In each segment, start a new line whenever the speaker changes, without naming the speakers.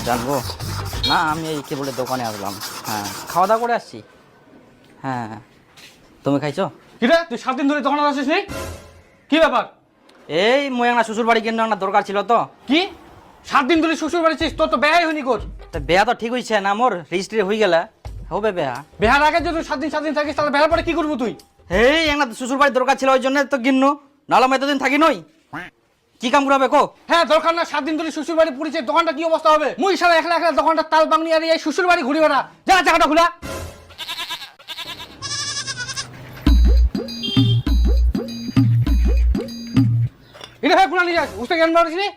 জানবো না, আমি এই কে বলে দোকানে আসলাম। হ্যাঁ, খাওয়া দাওয়া করে আসছি। হ্যাঁ, তুমি খাইছো?
কি রে, তুই 7 দিন ধরে দোকানে আসিস নি? কি ব্যাপার?
এই মই একটা শ্বশুর বাড়ি কেন একটা দরকার ছিল তো।
কি 7 দিন ধরে শ্বশুর বাড়ি ছিস? তোর তো বেহাই হয়নি কর।
তা বেয়া তো ঠিক হয়েছে না, মোর রেজিস্ট্রি হয়ে গেলে হবে বেয়া।
বেহার আগে যদি 7 দিন থাকিস তাহলে বেহার পরে কি করবো তুই?
এই একটা শ্বশুর বাড়ি দরকার ছিল, ওই জন্য তো গিন্ন, নাহলে আমি এতদিন থাকি নই। কি কাম করবে কো?
হ্যাঁ দরকার না, 7 দিন ধরে শ্বশুর বাড়ি পড়েছে, দোকানটা কি অবস্থা হবে? মুই সারা একলা একলা দোকানটা তাল বাংনি আর এই শ্বশুর বাড়ি ঘুরি বেড়া। যা চাকাটা খুলা। এটা হয় খুলা নিয়ে যাস, উস্তে জ্ঞান বাড়িস নি?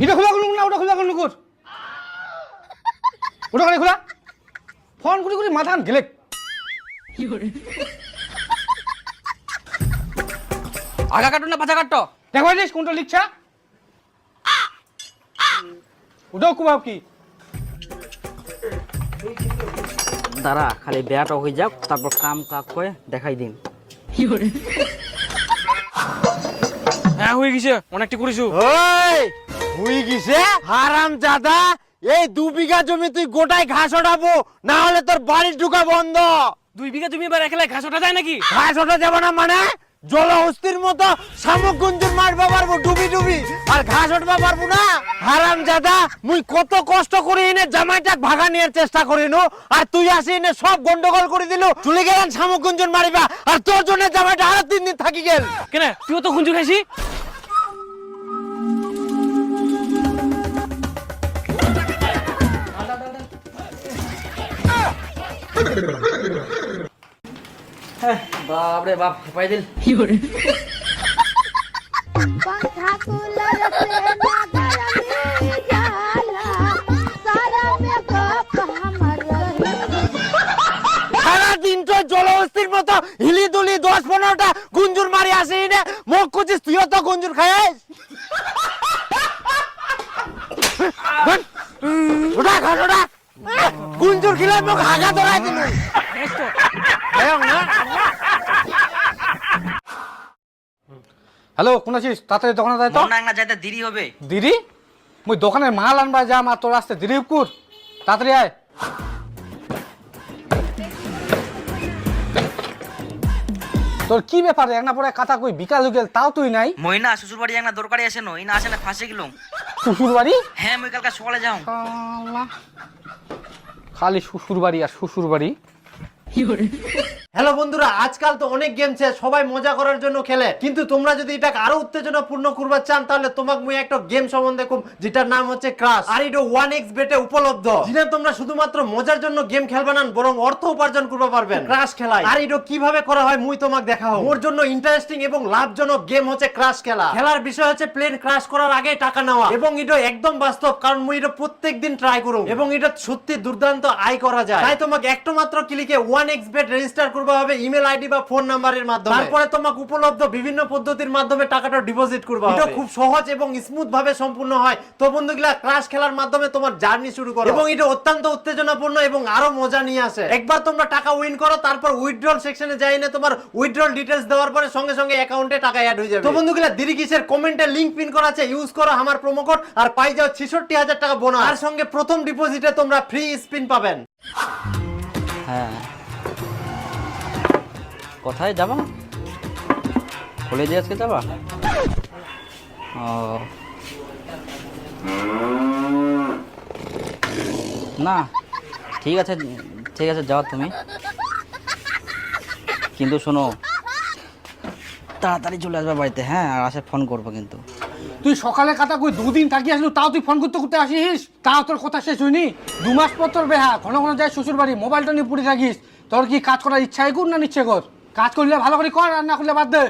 এটা খোলা করলুম না, ওটা খোলা করলু কর। ওটা করে খোলা। ফোন করে করে মাথা গেলে।
আগা কাটো না পাছা কাটো?
দেখো জিনিস কোনটা লিখছা? ওটাও কুবাব কি?
দাঁড়া, খালি বেয়াটা হয়ে যাক, তারপর কাম কাক করে দেখাই দিন।
হ্যাঁ হয়ে গেছে, অনেকটা করেছো।
ওই হই গিছে হারামজাদা, এই 2 বিঘা জমি তুই গোটায় ঘাস ওঠাবো, না হলে তোর বাড়ি ঢুকা বন্ধ।
2 বিঘা জমি এবার একলা ঘাস ওঠা যায় নাকি?
ঘাস ওঠা যাবে না মানে জলহস্তির মতো শামুক গুঞ্জুর মারবা পারবো ডুবি ডুবি, আর ঘাস উঠবা পারবো না? হারামজাদা, মুই কত কষ্ট করে এনে জামাইটাক ভাগা নেওয়ার চেষ্টা করিনু, আর তুই আসি এনে সব গন্ডগোল করে দিলু। চলে গেলেন শামুক গুঞ্জুর মারিবা, আর তোর জন্য জামাইটা আরো 3 দিন থাকি গেল।
কেন তুইও তো গুঞ্জু খাইছি?
বাপ রে বাপ, হেপাই দিল।
पंखा कूलर से ना गरमी जाला, सारा मेकअप हमर रही।
সারাদিন তো জলহস্তির মতো হিলি দুলি 10-15টা গুঞ্জুর মারি আসি না, মুখ কুচিস তুইও তো গুঞ্জুর খাইস। ওটা ঘাট ওটা গুঞ্জুর খিলে মুখ হাগা ধরাই দিল।
হ্যালো, কোন আছিস? তাড়াতাড়ি দোকানে যাই তো।
না না, যাইতে দেরি হবে।
দিদি, মুই দোকানের মাল আনবা যাম, আর তোর আসতে দেরি কুর। তাড়াতাড়ি আয়। তোর কি ব্যাপার? একটা পরে কথা কই বিকাল হয়ে গেল, তাও তুই নাই।
মই না শ্বশুর বাড়ি একটা দরকারি আসে নই, না আসে না ফাঁসে গেলাম।
শ্বশুর বাড়ি?
হ্যাঁ, মই কালকে সকালে যাও।
খালি শ্বশুর বাড়ি আর শ্বশুর বাড়ি।
হ্যালো বন্ধুরা, আজকাল তো অনেক গেম আছে, সবাই মজা করার জন্য খেলে, কিন্তু তোমরা যদি এটাকে আরো উত্তেজনাপূর্ণ করবার চান তাহলে তোমাকে মুই একটা গেম সম্বন্ধে কম, যেটার নাম হচ্ছে ক্রাশ, আর এটা 1x বেটে উপলব্ধ। যেটা তোমরা শুধুমাত্র মজার জন্য গেম খেলবা না, বরং অর্থ উপার্জন করতে পারবেন ক্রাশ খেলায়। আর এটা কিভাবে করা হয় মুই তোমাকে দেখাবো। ওর জন্য ইন্টারেস্টিং এবং লাভজনক গেম হচ্ছে ক্রাশ খেলা। খেলার বিষয় হচ্ছে প্লেন ক্রাশ করার আগে টাকা নেওয়া, এবং এটা একদম বাস্তব, কারণ মুই এটা প্রত্যেকদিন ট্রাই করব, এবং এটা সত্যি দুর্দান্ত আয় করা যায়। তাই তোমাকে একটা মাত্র ক্লিকে 1x বেট রেজিস্টার করতে হবে ইমেল আইডি বা ফোন নাম্বারের মাধ্যমে। তারপরে তোমাকে উপলব্ধ বিভিন্ন পদ্ধতির মাধ্যমে টাকাটা ডিপোজিট করবে। এটা খুব সহজ এবং স্মুথ ভাবে সম্পূর্ণ হয়। তো বন্ধুগুলা, ক্রাশ খেলার মাধ্যমে তোমার জার্নি শুরু করো, এবং এটা অত্যন্ত উত্তেজনাপূর্ণ এবং আরো মজা নিয়ে আসে। একবার তোমরা টাকা উইন করো, তারপর উইথড্রল সেকশনে যাই না, তোমার উইথড্রল ডিটেইলস দেওয়ার পরে সঙ্গে সঙ্গে অ্যাকাউন্টে টাকা অ্যাড হয়ে যাবে। তো বন্ধুগুলা, দেরি কিসের? কমেন্টে লিংক পিন করা আছে, ইউজ করো আমার প্রোমো কোড, আর পাই যাও 66,000 টাকা বোনাস। আর সঙ্গে প্রথম ডিপোজিটে তোমরা ফ্রি স্পিন পাবেন।
হ্যাঁ, কোথায় যাবা? কলেজে আজকে যাবা? ও না, ঠিক আছে ঠিক আছে, যাও তুমি, কিন্তু শোনো তাড়াতাড়ি চলে আসবে বাড়িতে। হ্যাঁ, আর আসে ফোন করবো কিন্তু।
তুই সকালে কথা কই 2 দিন থাকি আসলু, তাও তুই ফোন করতে করতে আসিস, তাও তোর কথা শেষ হয়নি। 2 মাস পর তোর বেহা, ঘন ঘন যাই শ্বশুর বাড়ি, মোবাইলটা নিয়ে পড়ে থাকিস। তোর কি কাজ করার ইচ্ছাই কর না নিচ্ছে কর? কাজ করলে ভালো করে কর, আর না করলে বাদ দে।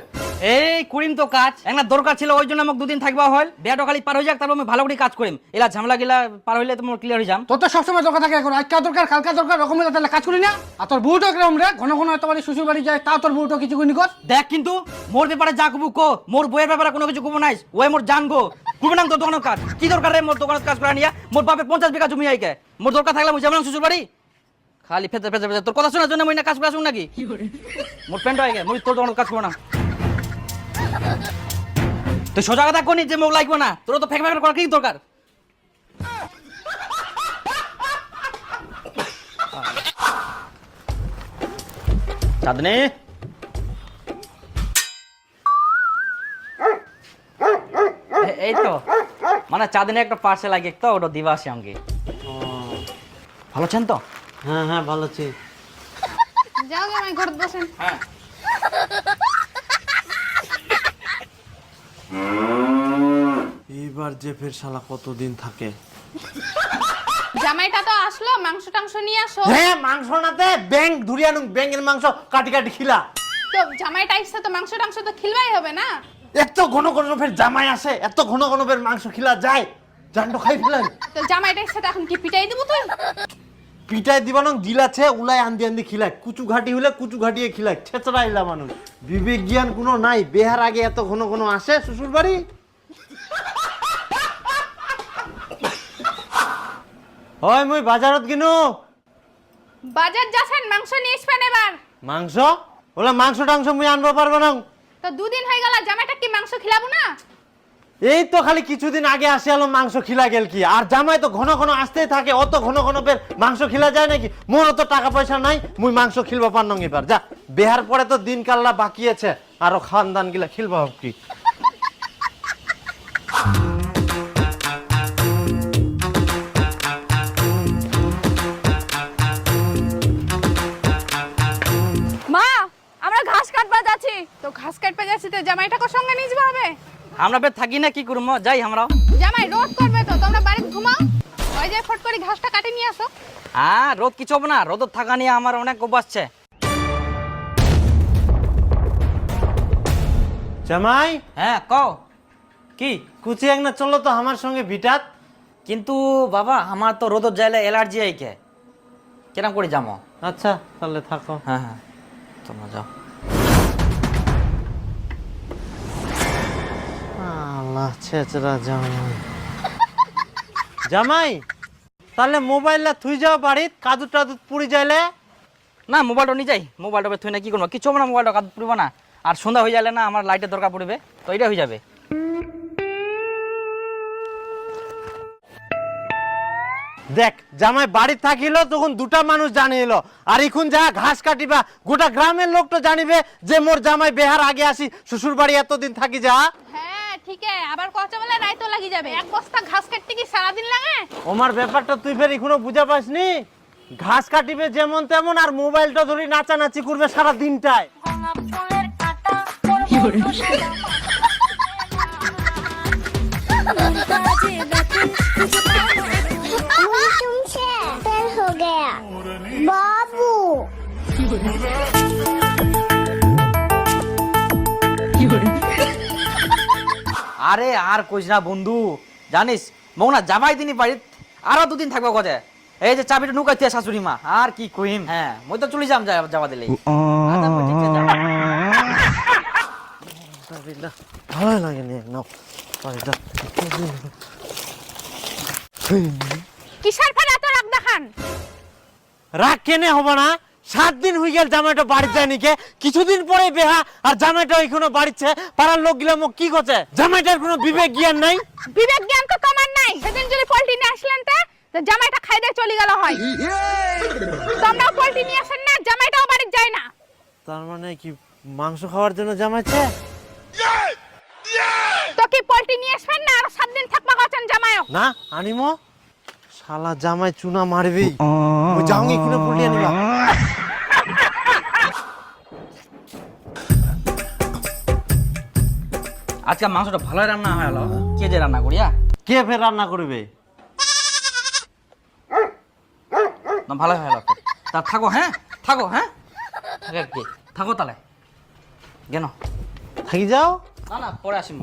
এই করিম তো কাজ একটা দরকার ছিল, ওই জন্য আমাকে 2 দিন থাকবা হল। বেয়াটা খালি পার হয়ে যাক, তারপর আমি ভালো করে কাজ করিম। এলা ঝামেলা গেলা পার হইলে তোমার ক্লিয়ার হয়ে যাম।
তোর তো সবসময় দরকার থাকে, এখন আজকা দরকার কালকা দরকার, রকমের তাহলে কাজ করি না। আর তোর বউটা কিরম রে? ঘন ঘন তোমার শ্বশুর বাড়ি যায়, তাও তোর বউটা কিছু করি কর।
দেখ, কিন্তু মোর ব্যাপারে যা কবু কো, মোর বইয়ের ব্যাপারে কোনো কিছু কবু নাইস। ওই মোর জানগো করবে না তোর দোকানের কাজ। কি দরকার রে মোর দোকানের কাজ করা নিয়া? মোর বাপে 50 বিঘা জমি আইকে, মোর দরকার থাকলে মুই যাবো না শ্বশুর বাড়ি। খালি ফেতে ফেতে ফেতে তোর কথা শোনার জন্য মই না কাজ করে আসুন নাকি মোর প্যান্ট হয়ে গেছে মই তোর দোকানে কাজ করবো না তুই সোজা কথা কোনি যে মোক লাগবো না তোর তো ফেক ফেক করার কি দরকার চাঁদনি এই তো মানে চাঁদনি একটা পার্সেল লাগে তো ওটা দিবা আসে আমাকে ভালো আছেন তো
হ্যাঁ হ্যাঁ ভালো আছি
যাও গে আমি ঘরে বসেন।
হ্যাঁ
এইবার যে ফের শালা কতদিন থাকে
জামাইটা তো আসলো, মাংস টাংস নিয়ে আসো।
হ্যাঁ মাংস নাতে ব্যাং ধুরিয়ানু ব্যাঙের মাংস কাটি কাটি খিলা
তো জামাইটা আসছে তো মাংস টাংস তো খিলবাই হবে না।
এত ঘন ঘন ফের জামাই আসে এত ঘন ঘন ফের মাংস খিলা যায় জানটো খাই ফেলাই
তো জামাইটা আসছে তো এখন কি পিটাই দিব তুই?
পিটাই দিবানো দিলাছে উলাই আন্দি আন্দি খিলাই কুচু ঘাটি হলে কুচু ঘাটিয়ে খিলাই ছেচড়া ইলা মানুষ বিবেক জ্ঞান কোনো নাই বেহার আগে এত ঘন ঘন আসে শ্বশুর বাড়ি হয় মুই বাজারত কিনু
বাজার যাচ্ছেন মাংস নিয়ে আসবেন এবার।
মাংস ওলা মাংস টাংস মুই আনবো পারবো না
তো দুদিন হয়ে গেল জামাইটা কি মাংস খিলাবো না?
এই তো খালি কিছুদিন আগে আসে আলো মাংস খিলা গেল কি আর জামাই তো ঘন ঘন আসতেই থাকে অত ঘন ঘন ফের মাংস খিলা যায় নাকি মোর তো টাকা পয়সা নাই মুই মাংস খিলবা পারনং এবার যা বেহার পরে তো দিন কাল্লা বাকি আছে আরো খানদান গিলা খিলবা কি
মা আমরা ঘাস কাটবা যাচ্ছি। তো ঘাস কাটবা যাচ্ছি তো জামাইটাকে সঙ্গে নিয়ে যাবে হবে?
আমরা ফের থাকি না কি করবো যাই আমরাও
জামাই রোদ করবে তো তোমরা বাড়িতে ঘুমাও, ওই যে ফট করে ঘাসটা কাটে নিয়ে আসো।
হ্যাঁ রোদ কিছু হবে না রোদ থাকা নিয়ে আমার অনেক অভ্যাস
জামাই
হ্যাঁ কও কি
কুচি এক না চলো তো আমার সঙ্গে ভিটাত
কিন্তু বাবা আমার তো রোদ যাইলে অ্যালার্জি আইকে কেরাম করে যাবো
আচ্ছা তাহলে থাকো
হ্যাঁ হ্যাঁ তোমরা যাও
আল্লাহ ছেচরা জামাই জামাই তাহলে মোবাইলটা থুই যাও বাড়িত কাদু টাদু পুড়ি যাইলে
না মোবাইলটা নিয়ে যাই মোবাইলটা থুই না কি করবো কিছু হবে না মোবাইলটা কাজ পড়বো না আর সন্ধ্যা হয়ে যাবে না আমার লাইটের দরকার পড়বে তো এটা হয়ে যাবে
দেখ জামাই বাড়ি থাকিল তখন দুটা মানুষ জানিল আর এখন যা ঘাস কাটিবা গোটা গ্রামের লোক তো জানিবে যে মোর জামাই বেহার আগে আসি শ্বশুর বাড়ি এতদিন থাকি যা
হ্যাঁ ঠিক আছে, আবার কথা বলে রাইতো লাগি যাবে। এক বস্তা ঘাস কাটতে কি সারাদিন লাগে?
আমার ব্যাপারটা তুই ফের এখনো বুঝা পাসনি ঘাস কাটিবে যেমন তেমন আর মোবাইলটা ধরে নাচানাচি করবে সারা দিনটায়
तुमसे फेल हो गया बाबू
আরে আর কইস না বন্ধু জানিস মৌনা জামাই দিনই বাড়িত আরো দুদিন থাকবো কথা এই যে চাবিটা নুকাইতে শাশুড়ি মা আর কি কইম হ্যাঁ মই তো চলে যাম যাওয়া দিলে
ভালো লাগে না
কিসের ফের এত রাগ দেখান?
রাগ কেনে হবে না 7 দিন হয়ে গেল জামাইটা বাড়ি যায়নি কে কিছুদিন পরে বেহা আর জামাইটা এখনো বাড়িছে পাড়ার লোক গিলা মোক কি করছে জামাইটার কোনো বিবেক জ্ঞান নাই
বিবেক জ্ঞান তো তোমার নাই। সেদিন যদি পোল্ট্রি নিয়ে আসলেন তো জামাইটা খাই দিয়ে চলে গেল হয়। তোমরাও পোল্ট্রি নিয়ে আসেন না, জামাইটাও বাড়ি যায় না।
তার মানে কি মাংস খাওয়ার জন্য জামাইছে
তো কি পোল্ট্রি নিয়ে আসবেন না আর 7 দিন থাকবা হচ্ছেন জামাইও?
না আনিমো শালা জামাই চুনা মারবি ওই যাওঙ্গি কিনে পুলিয়ে নিবা
আজকে মাংসটা ভালো রান্না হয় হলো কে যে রান্না করিয়া
কে ফের রান্না করবে
না ভালো হয় হলো তা থাকো হ্যাঁ থাকো কি থাকো তাহলে কেন
থাকি যাও
না না পরে আসিম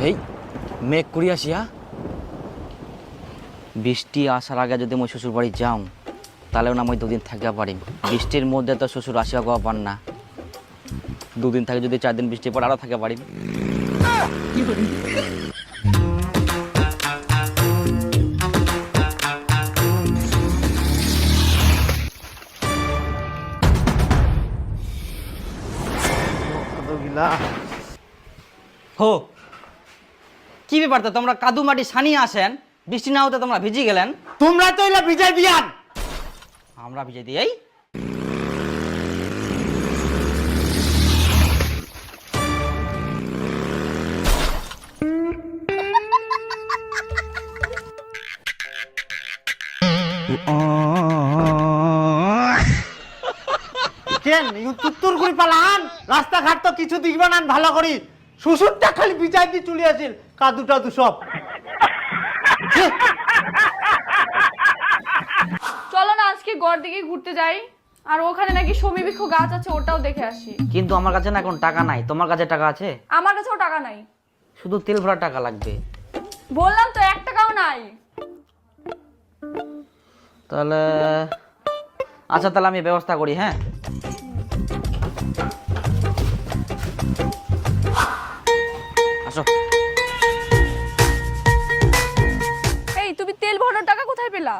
এই মেঘ করি আসিয়া বৃষ্টি আসার আগে যদি মই শ্বশুর বাড়ি যাও তাহলেও না মই দুদিন থাকিয়া পারিম বৃষ্টির মধ্যে তো শ্বশুর আসিয়া গোয়া পান না দুদিন থাকে যদি 4 দিন বৃষ্টি পড়ে আরো থাকে বাড়ি।
কতগুলা
হো কি ব্যাপার তো তোমরা কাদু মাটি সানিয়ে আসেন, বৃষ্টি না হতে তোমরা ভিজে গেলেন,
তোমরা তো এলা বিজয় দিয়ান।
আমরা ভিজে দিই।
কেন তুত্তুর করে পালান, রাস্তাঘাট তো কিছু দিখবে না ভালো করি, শ্বশুরটা খালি বিজয় দিয়ে চলে আসিল কাদু টাদু সব।
চলো না আজকে গড় দিকে ঘুরতে যাই, আর ওখানে নাকি সমীবৃক্ষ গাছ আছে, ওটাও দেখে আসি।
কিন্তু আমার কাছে না এখন টাকা নাই, তোমার কাছে টাকা আছে?
আমার কাছেও টাকা নাই।
শুধু তেল ভরা টাকা লাগবে।
বললাম তো 1 টাকাও নাই।
তাহলে আচ্ছা, তাহলে আমি ব্যবস্থা করি। হ্যাঁ আসো।
এই তুমি তেল ভরানোর টাকা কোথায় পেলা?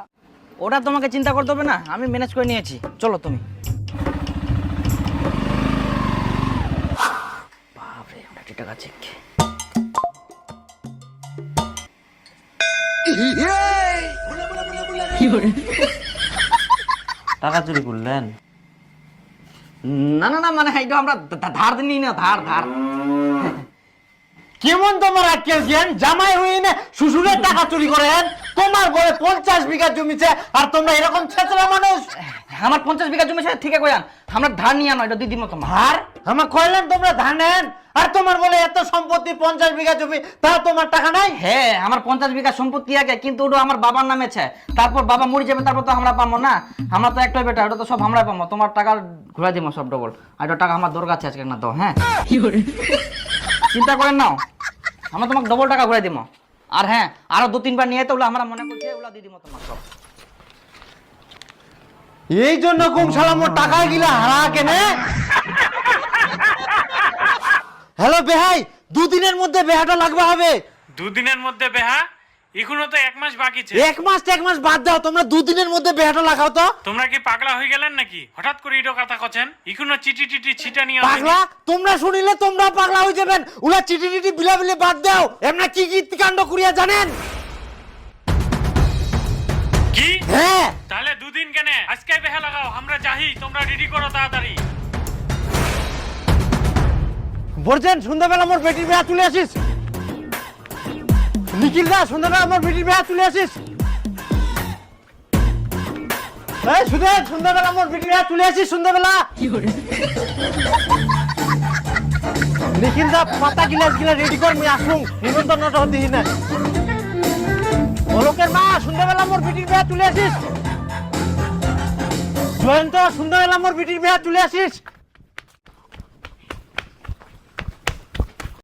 ওটা তোমাকে চিন্তা করতে হবে না, আমি ম্যানেজ করে নিয়েছি। চলো তুমি। বাপরে, ওটা কি টাকা চেক। টাকা চুরি করলেন? না না না, মানে এটা আমরা ধার দিনি না, ধার ধার।
কেমন তোমার আজকের জ্ঞান, জামাই হয়ে না শ্বশুরের টাকা চুরি করেন? তোমার বলে 50 বিঘা জমিছে আর তোমরা এরকম ছেঁচড়া মানুষ।
আমার 50 বিঘা জমি আছে, ঠিক আছে কইয়ান, আমরা ধার নিয়ে আনো, এটা দিদি মতো
ধার আমার কইলেন তোমরা ধার নেন, আর তোমার বলে এত সম্পত্তি 50 বিঘা জমি, তা তোমার টাকা নাই?
হ্যাঁ, আমার 50 বিঘা সম্পত্তি আছে, কিন্তু ওটা আমার বাবার নামে আছে। তারপর বাবা মরে যাবে, তারপর তো আমরা পাবো না। আমরা তো একটাই বেটা, ওটা তো সব আমরা পাবো। তোমার টাকা ঘুরে দিব সব ডবল। আর ওটা টাকা আমার দরকার আছে আজকে না তো। হ্যাঁ চিন্তা করেন নাও, আমরা তোমাকে ডবল টাকা ঘুরে দিব। আর হ্যাঁ, আরো 2-3 বার নিয়ে তো ওগুলো আমরা মনে করছি ওগুলো দিয়ে দিব তোমার সব।
এই জন্য কুম শালা মোর টাকা গিলা হারা কেনে। হ্যালো বেহাই, 2 দিনের মধ্যে বেহাটা লাগবে হবে।
2 দিনের মধ্যে বেহা? এখনো তো 1 মাস বাকি আছে।
1 মাস বাদ দাও, তোমরা 2 দিনের মধ্যে বেহাটা লাগাও তো।
তোমরা কি পাগলা হয়ে গেলেন নাকি? হঠাৎ করে ইটো কথা কছেন, এখনো চিঠি টিটি ছিটা নিয়ে
পাগলা? তোমরা শুনিলে তোমরা পাগলা হয়ে যাবেন। উলা চিঠি টিটি বিলাবিলে বাদ দাও, এমনা কি কি কাণ্ড করিয়া জানেন?
কি?
হ্যাঁ
তাহলে 2 দিন কেন? আজকে বেহা লাগাও, আমরা যাই, তোমরা রেডি করো তাড়াতাড়ি।
বলছেন সন্ধ্যাবেলা আমার বেটির বিয়া তুলে আসিস। নিখিল দা, সন্ধ্যাবেলা আমার বেটির বিয়া তুলে আসিস। এই সুদেব, সন্ধ্যাবেলা আমার বেটির বিয়া তুলে আসিস। সন্ধ্যাবেলা নিখিল দা, পাতা গিলাস গিলা রেডি কর, মুই আসুন নিমন্ত্রণটা দিই না। অলোকের মা, সন্ধ্যাবেলা আমার বেটির বিয়া তুলে আসিস। জয়ন্ত, সন্ধ্যাবেলা আমার বেটির বিয়া তুলে আসিস।